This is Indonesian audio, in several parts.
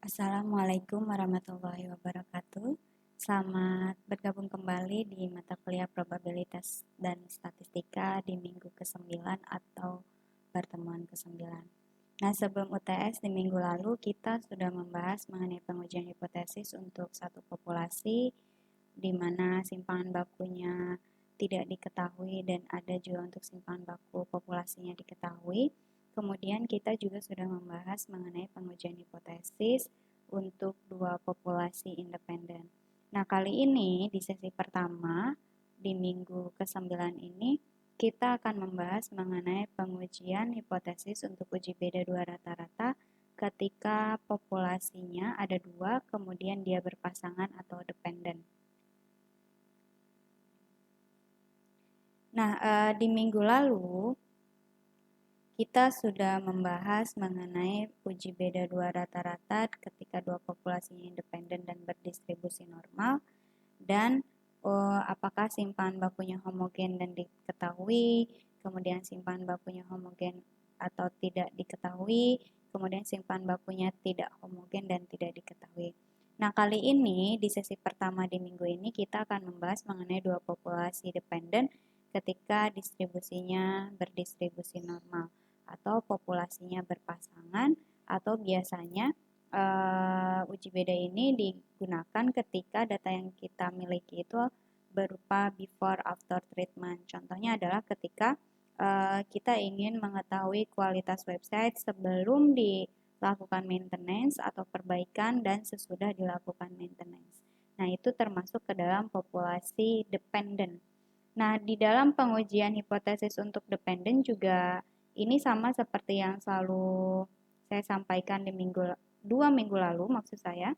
Assalamualaikum warahmatullahi wabarakatuh. Selamat bergabung kembali di mata kuliah probabilitas dan statistika di minggu ke-9 atau pertemuan ke-9. Nah, sebelum UTS di minggu lalu kita sudah membahas mengenai pengujian hipotesis untuk satu populasi di mana simpangan bakunya tidak diketahui dan ada juga untuk simpangan baku populasinya diketahui. Kemudian kita juga sudah membahas mengenai pengujian hipotesis untuk dua populasi independen. Nah, kali ini di sesi pertama di minggu ke-9 ini kita akan membahas mengenai pengujian hipotesis untuk uji beda dua rata-rata ketika populasinya ada dua, kemudian dia berpasangan atau dependen. Nah, di minggu lalu kita sudah membahas mengenai uji beda dua rata-rata ketika dua populasinya independen dan berdistribusi normal dan apakah simpangan bakunya homogen dan diketahui, kemudian simpangan bakunya homogen atau tidak diketahui, kemudian simpangan bakunya tidak homogen dan tidak diketahui. Nah, kali ini di sesi pertama di minggu ini kita akan membahas mengenai dua populasi dependen ketika distribusinya berdistribusi normal atau populasinya berpasangan atau biasanya uji beda ini digunakan ketika data yang kita miliki itu berupa before after treatment. Contohnya adalah ketika kita ingin mengetahui kualitas website sebelum dilakukan maintenance atau perbaikan dan sesudah dilakukan maintenance. Nah, itu termasuk ke dalam populasi dependent. Nah, di dalam pengujian hipotesis untuk dependen juga ini sama seperti yang selalu saya sampaikan di dua minggu lalu maksud saya.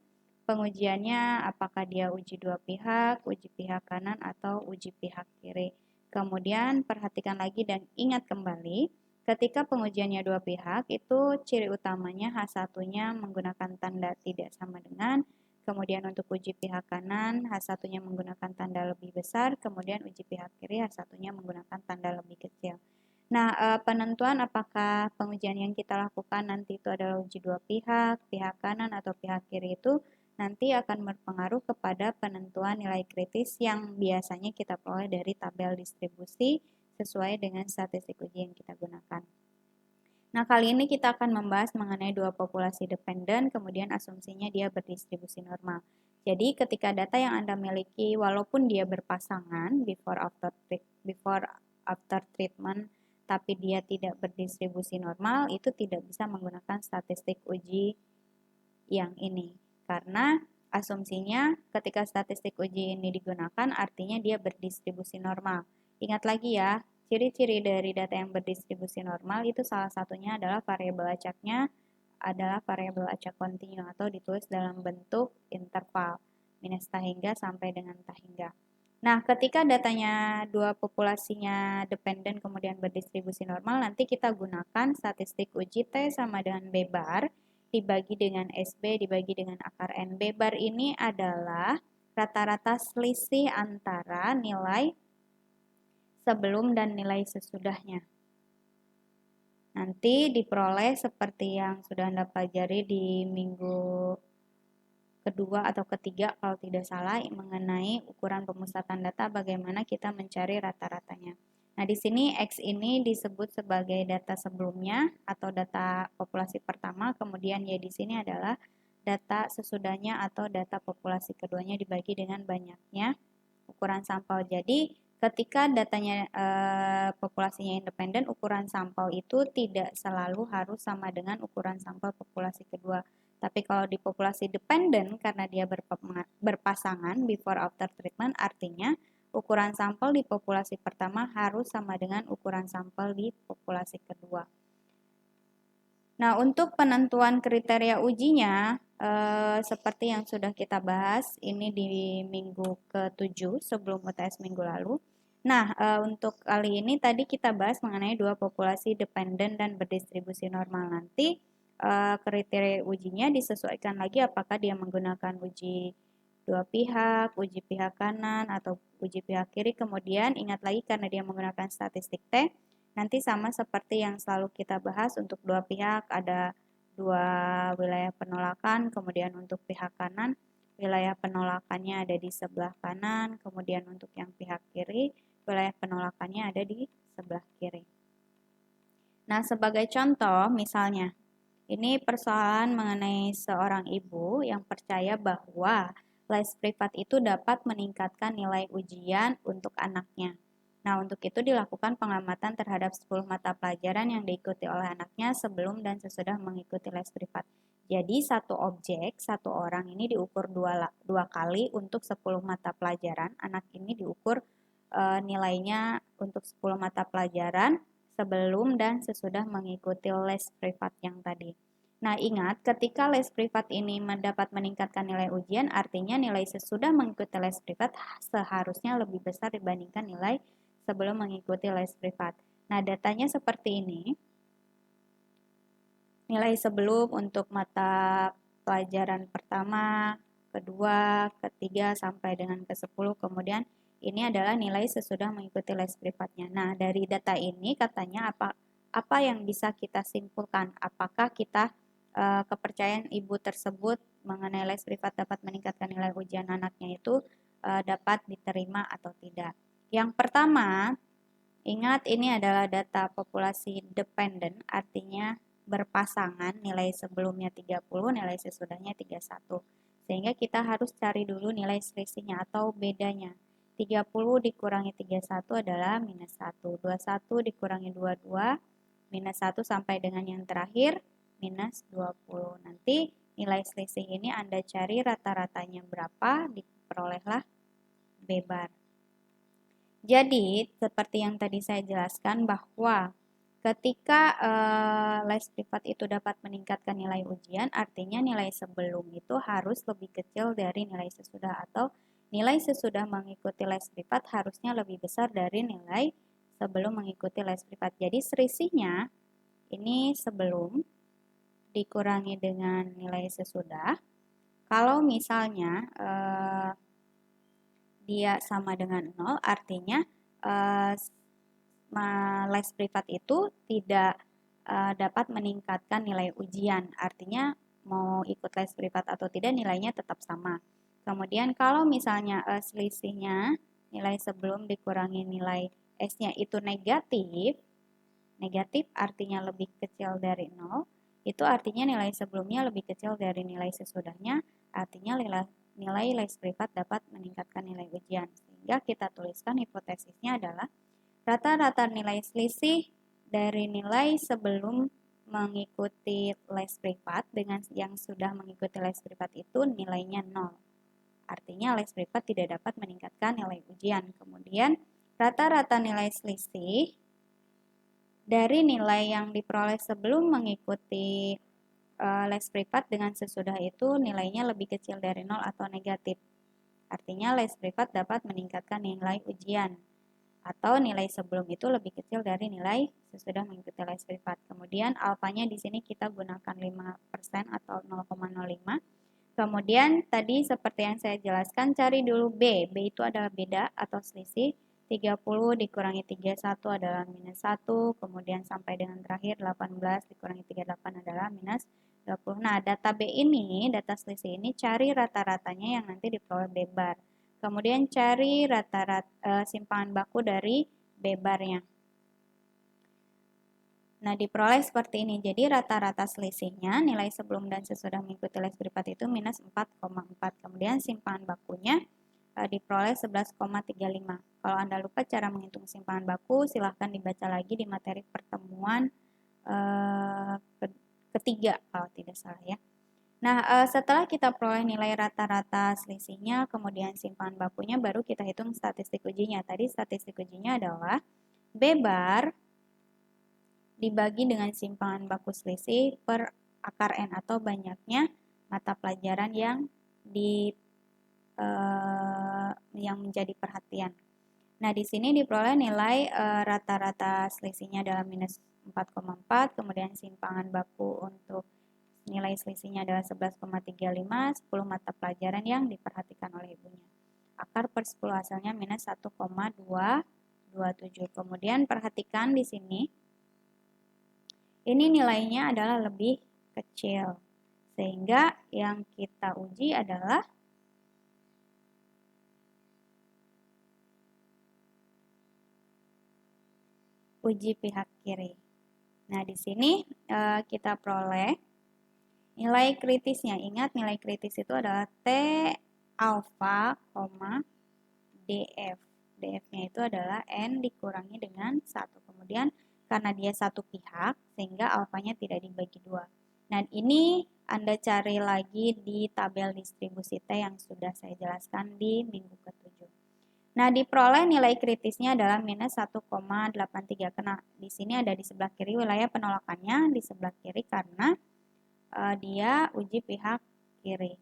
Pengujiannya apakah dia uji dua pihak, uji pihak kanan atau uji pihak kiri. Kemudian perhatikan lagi dan ingat kembali, ketika pengujiannya dua pihak itu ciri utamanya H1-nya menggunakan tanda tidak sama dengan, kemudian untuk uji pihak kanan H1-nya menggunakan tanda lebih besar, kemudian uji pihak kiri H1-nya menggunakan tanda lebih kecil. Nah, penentuan apakah pengujian yang kita lakukan nanti itu adalah uji dua pihak, pihak kanan atau pihak kiri itu nanti akan berpengaruh kepada penentuan nilai kritis yang biasanya kita peroleh dari tabel distribusi sesuai dengan statistik uji yang kita gunakan. Nah, kali ini kita akan membahas mengenai dua populasi dependen, kemudian asumsinya dia berdistribusi normal. Jadi, ketika data yang Anda miliki, walaupun dia berpasangan before after treatment, tapi dia tidak berdistribusi normal, itu tidak bisa menggunakan statistik uji yang ini. Karena asumsinya ketika statistik uji ini digunakan, artinya dia berdistribusi normal. Ingat lagi ya, ciri-ciri dari data yang berdistribusi normal itu salah satunya adalah variabel acaknya adalah variabel acak kontinu atau ditulis dalam bentuk interval minus tahingga sampai dengan tahingga. Nah, ketika datanya dua populasinya dependen kemudian berdistribusi normal, nanti kita gunakan statistik uji T sama dengan B bar dibagi dengan SB dibagi dengan akar N. B bar ini adalah rata-rata selisih antara nilai sebelum dan nilai sesudahnya. Nanti diperoleh seperti yang sudah Anda pelajari di minggu kedua atau ketiga kalau tidak salah mengenai ukuran pemusatan data bagaimana kita mencari rata-ratanya. Nah, di sini X ini disebut sebagai data sebelumnya atau data populasi pertama, kemudian Y di sini adalah data sesudahnya atau data populasi keduanya dibagi dengan banyaknya ukuran sampel. Jadi, ketika datanya populasinya independen, ukuran sampel itu tidak selalu harus sama dengan ukuran sampel populasi kedua. Tapi kalau di populasi dependen, karena dia berpasangan before after treatment, artinya ukuran sampel di populasi pertama harus sama dengan ukuran sampel di populasi kedua. Nah, untuk penentuan kriteria ujinya, seperti yang sudah kita bahas, ini di minggu ke-7 sebelum UTS minggu lalu. Nah, untuk kali ini tadi kita bahas mengenai dua populasi dependen dan berdistribusi normal. Nanti kriteria ujinya disesuaikan lagi apakah dia menggunakan uji dua pihak, uji pihak kanan, atau uji pihak kiri. Kemudian ingat lagi karena dia menggunakan statistik T, nanti sama seperti yang selalu kita bahas untuk dua pihak ada 2 wilayah penolakan, kemudian untuk pihak kanan, wilayah penolakannya ada di sebelah kanan, kemudian untuk yang pihak kiri, wilayah penolakannya ada di sebelah kiri. Nah, sebagai contoh, misalnya, ini persoalan mengenai seorang ibu yang percaya bahwa les privat itu dapat meningkatkan nilai ujian untuk anaknya. Nah, untuk itu dilakukan pengamatan terhadap 10 mata pelajaran yang diikuti oleh anaknya sebelum dan sesudah mengikuti les privat. Jadi, satu objek, satu orang ini diukur dua kali untuk 10 mata pelajaran. Anak ini diukur nilainya untuk 10 mata pelajaran sebelum dan sesudah mengikuti les privat yang tadi. Nah, ingat ketika les privat ini dapat meningkatkan nilai ujian, artinya nilai sesudah mengikuti les privat seharusnya lebih besar dibandingkan nilai sebelum mengikuti les privat. Nah, datanya seperti ini. Nilai sebelum untuk mata pelajaran pertama, kedua, ketiga, sampai dengan ke-10. Kemudian ini adalah nilai sesudah mengikuti les privatnya. Nah, dari data ini katanya apa yang bisa kita simpulkan? Apakah kita kepercayaan ibu tersebut mengenai les privat dapat meningkatkan nilai ujian anaknya itu dapat diterima atau tidak? Yang pertama, ingat ini adalah data populasi dependen, artinya berpasangan, nilai sebelumnya 30, nilai sesudahnya 31. Sehingga kita harus cari dulu nilai selisihnya atau bedanya. 30 dikurangi 31 adalah minus 1. 21 dikurangi 22, minus 1 sampai dengan yang terakhir, minus 20. Nanti nilai selisih ini Anda cari rata-ratanya berapa, diperolehlah B bar. Jadi, seperti yang tadi saya jelaskan bahwa ketika les privat itu dapat meningkatkan nilai ujian, artinya nilai sebelum itu harus lebih kecil dari nilai sesudah, atau nilai sesudah mengikuti les privat harusnya lebih besar dari nilai sebelum mengikuti les privat. Jadi, selisihnya ini sebelum dikurangi dengan nilai sesudah. Kalau misalnya dia sama dengan 0, artinya les privat itu tidak dapat meningkatkan nilai ujian. Artinya mau ikut les privat atau tidak nilainya tetap sama. Kemudian kalau misalnya selisihnya nilai sebelum dikurangi nilai S-nya itu negatif, negatif artinya lebih kecil dari 0, itu artinya nilai sebelumnya lebih kecil dari nilai sesudahnya, artinya nilai les privat dapat meningkatkan nilai ujian. Sehingga kita tuliskan hipotesisnya adalah rata-rata nilai selisih dari nilai sebelum mengikuti les privat dengan yang sudah mengikuti les privat itu nilainya 0. Artinya les privat tidak dapat meningkatkan nilai ujian. Kemudian rata-rata nilai selisih dari nilai yang diperoleh sebelum mengikuti les privat dengan sesudah itu nilainya lebih kecil dari 0 atau negatif. Artinya les privat dapat meningkatkan nilai ujian atau nilai sebelum itu lebih kecil dari nilai sesudah mengikuti les privat. Kemudian alfanya di sini kita gunakan 5% atau 0,05. Kemudian tadi seperti yang saya jelaskan, cari dulu B. B itu adalah beda atau selisih. 30 dikurangi 31 adalah minus 1, kemudian sampai dengan terakhir 18 dikurangi 38 adalah minus 20. Nah, data B ini, data selisih ini cari rata-ratanya yang nanti diperoleh B bar. Kemudian cari rata-rata simpangan baku dari B barnya. Nah, diperoleh seperti ini. Jadi, rata-rata selisihnya nilai sebelum dan sesudah mengikuti les privat itu minus 4,4. Kemudian, simpangan bakunya diperoleh 11,35. Kalau Anda lupa cara menghitung simpangan baku, silahkan dibaca lagi di materi pertemuan ketiga, kalau tidak salah ya. Nah, setelah kita peroleh nilai rata-rata selisihnya, kemudian simpangan bakunya, baru kita hitung statistik ujinya. Tadi statistik ujinya adalah B bar dibagi dengan simpangan baku selisih per akar N atau banyaknya mata pelajaran yang menjadi perhatian. Nah, di sini diperoleh nilai rata-rata selisihnya adalah minus 4,4, kemudian simpangan baku untuk nilai selisihnya adalah 11,35, 10 mata pelajaran yang diperhatikan oleh ibunya. Akar per 10 hasilnya minus 1,227. Kemudian perhatikan di sini, ini nilainya adalah lebih kecil. Sehingga yang kita uji adalah uji pihak kiri. Nah, di sini kita peroleh nilai kritisnya. Ingat, nilai kritis itu adalah T alfa, DF. DF-nya itu adalah N dikurangi dengan 1. Kemudian karena dia satu pihak, sehingga alfanya tidak dibagi 2. Nah, ini Anda cari lagi di tabel distribusi T yang sudah saya jelaskan di minggu ke-7. Nah, diperoleh nilai kritisnya adalah minus 1,83. Karena di sini ada di sebelah kiri wilayah penolakannya, di sebelah kiri karena dia uji pihak kiri.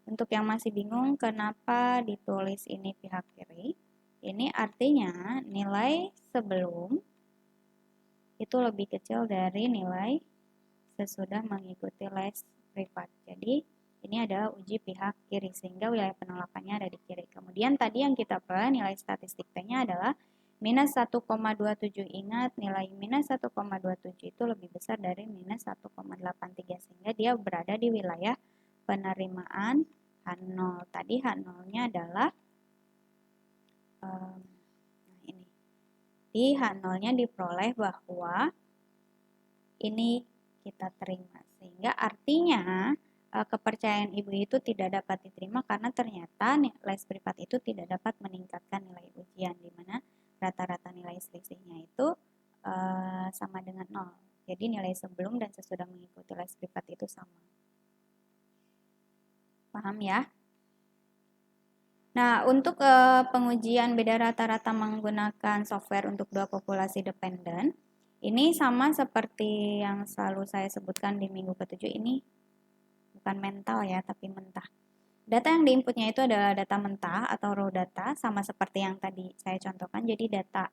Untuk yang masih bingung kenapa ditulis ini pihak kiri, ini artinya nilai sebelum itu lebih kecil dari nilai sesudah mengikuti les privat. Jadi ini adalah uji pihak kiri sehingga wilayah penolakannya ada di kiri. Kemudian tadi yang kita peroleh nilai statistik T-nya adalah minus 1,27. Ingat, nilai minus 1,27 itu lebih besar dari minus 1,83 sehingga dia berada di wilayah penerimaan H0. Tadi H0-nya adalah ini. Di H0-nya diperoleh bahwa ini kita terima. Sehingga artinya kepercayaan ibu itu tidak dapat diterima karena ternyata les privat itu tidak dapat meningkatkan nilai ujian, di mana rata-rata nilai selisihnya itu sama dengan 0. Jadi nilai sebelum dan sesudah mengikuti les privat itu sama. Paham ya? Nah, untuk pengujian beda rata-rata menggunakan software untuk dua populasi dependen, ini sama seperti yang selalu saya sebutkan di minggu ke-7 ini, bukan mental ya, tapi mentah. Data yang diinputnya itu adalah data mentah atau raw data, sama seperti yang tadi saya contohkan, jadi data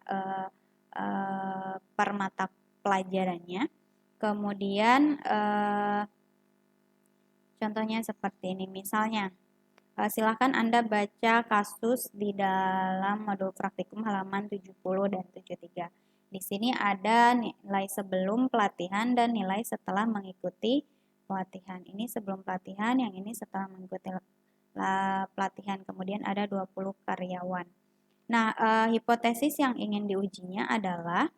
per mata pelajarannya. Kemudian contohnya seperti ini, misalnya, silahkan Anda baca kasus di dalam modul praktikum halaman 70 dan 73. Di sini ada nilai sebelum pelatihan dan nilai setelah mengikuti pelatihan. Ini sebelum pelatihan, yang ini setelah mengikuti pelatihan. Kemudian ada 20 karyawan. Nah, hipotesis yang ingin diujinya adalah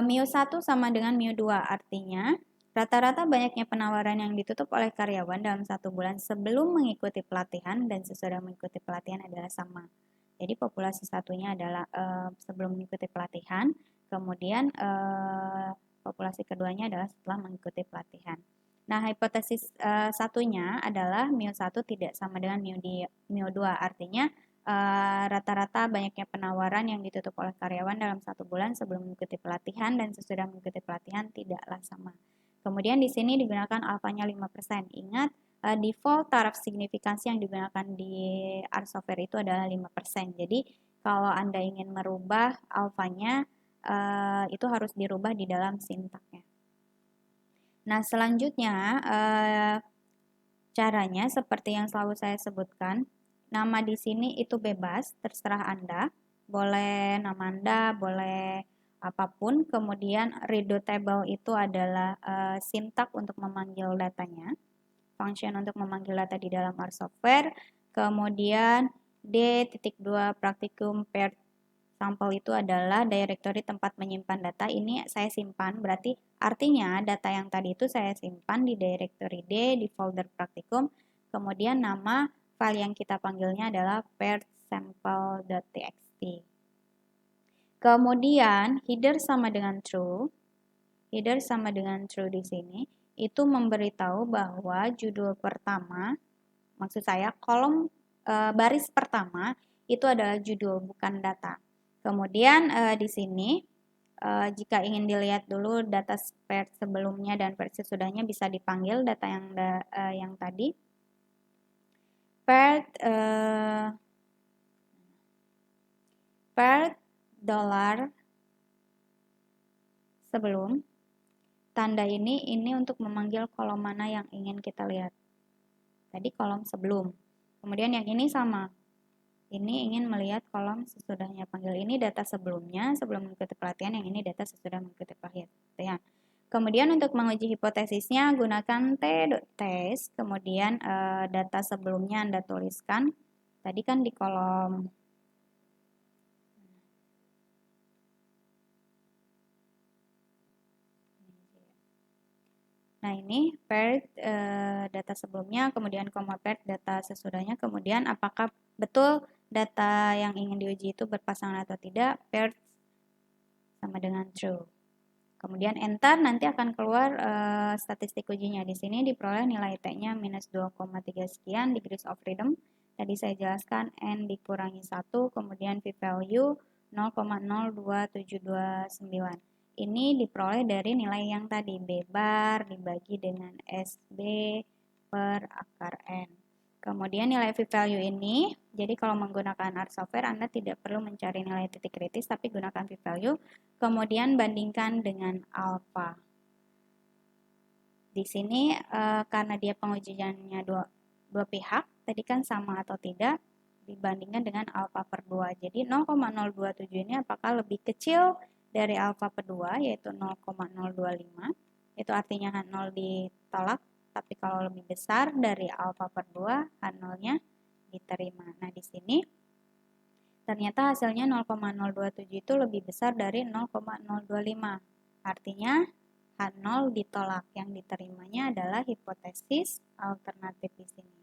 mu1 sama dengan mu2, artinya rata-rata banyaknya penawaran yang ditutup oleh karyawan dalam 1 bulan sebelum mengikuti pelatihan dan sesudah mengikuti pelatihan adalah sama. Jadi populasi satunya adalah sebelum mengikuti pelatihan, kemudian populasi keduanya adalah setelah mengikuti pelatihan. Nah, hipotesis satunya adalah mu1 tidak sama dengan mu2, artinya rata-rata banyaknya penawaran yang ditutup oleh karyawan dalam 1 bulan sebelum mengikuti pelatihan dan sesudah mengikuti pelatihan tidaklah sama. Kemudian di sini digunakan alfanya 5%. Ingat, default taraf signifikansi yang digunakan di R software itu adalah 5%. Jadi, kalau Anda ingin merubah alfanya, itu harus dirubah di dalam sintaknya. Nah, selanjutnya, caranya seperti yang selalu saya sebutkan, nama di sini itu bebas, terserah Anda. Boleh nama Anda, boleh apapun. Kemudian readable itu adalah sintak untuk memanggil datanya, function untuk memanggil data di dalam R software. Kemudian D.2 praktikum paired sampel itu adalah directory tempat menyimpan data. Ini saya simpan, berarti artinya data yang tadi itu saya simpan di directory D di folder praktikum. Kemudian nama file yang kita panggilnya adalah paired sample.txt. Kemudian header sama dengan true. Header sama dengan true di sini itu memberitahu bahwa judul pertama, maksud saya kolom baris pertama itu adalah judul bukan data. Kemudian di sini jika ingin dilihat dulu data paired sebelumnya dan paired sesudahnya bisa dipanggil data yang tadi. Paired dollar sebelum tanda ini untuk memanggil kolom mana yang ingin kita lihat. Tadi kolom sebelum. Kemudian yang ini sama. Ini ingin melihat kolom sesudahnya. Panggil ini data sebelumnya, sebelum mengikuti pelatihan. Yang ini data sesudah mengikuti pelatihan. Kemudian untuk menguji hipotesisnya gunakan t.test, kemudian data sebelumnya Anda tuliskan. Tadi kan di kolom Nah, ini paired data sebelumnya, kemudian koma paired data sesudahnya, kemudian apakah betul data yang ingin diuji itu berpasangan atau tidak, paired sama dengan true. Kemudian enter, nanti akan keluar statistik ujinya. Di sini diperoleh nilai T-nya minus 2,3 sekian, degrees of freedom. Tadi saya jelaskan N dikurangi 1, kemudian p-value 0,02729. Ini diperoleh dari nilai yang tadi, B bar dibagi dengan SB per akar N. Kemudian nilai p-value ini, jadi kalau menggunakan R software Anda tidak perlu mencari nilai titik kritis, tapi gunakan p-value, kemudian bandingkan dengan alfa. Di sini karena dia pengujiannya dua pihak, tadi kan sama atau tidak, dibandingkan dengan alfa per 2. Jadi 0,027 ini apakah lebih kecil dari alfa per 2, yaitu 0,025, itu artinya H0 ditolak, tapi kalau lebih besar dari alfa per 2, H0-nya diterima. Nah, di sini ternyata hasilnya 0,027 itu lebih besar dari 0,025. Artinya H0 ditolak, yang diterimanya adalah hipotesis alternatif di sini.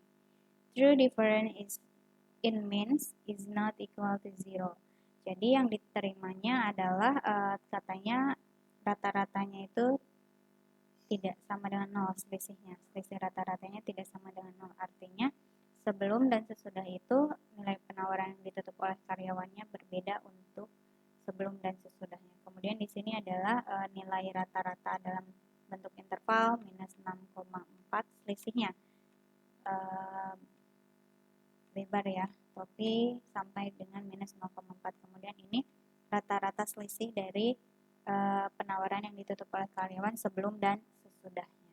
True difference in means is not equal to 0. Jadi yang diterimanya adalah katanya rata-ratanya itu tidak sama dengan 0 selisihnya. Selisih rata-ratanya tidak sama dengan 0. Artinya sebelum dan sesudah itu nilai penawaran yang ditutup oleh karyawannya berbeda untuk sebelum dan sesudahnya. Kemudian di sini adalah nilai rata-rata dalam bentuk interval minus 6,4 selisihnya. Lebar ya, tapi sampai dengan minus 0,4. Kemudian ini rata-rata selisih dari penawaran yang ditutup oleh karyawan sebelum dan sesudahnya.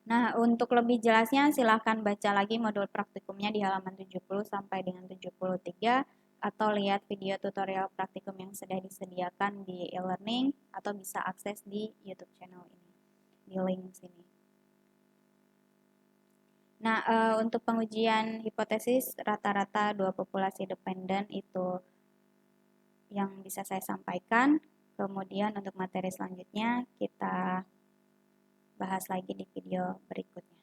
Nah, untuk lebih jelasnya silahkan baca lagi modul praktikumnya di halaman 70 sampai dengan 73 atau lihat video tutorial praktikum yang sudah disediakan di e-learning atau bisa akses di YouTube channel ini, di link sini. Nah, untuk pengujian hipotesis rata-rata dua populasi dependen itu yang bisa saya sampaikan. Kemudian untuk materi selanjutnya kita bahas lagi di video berikutnya.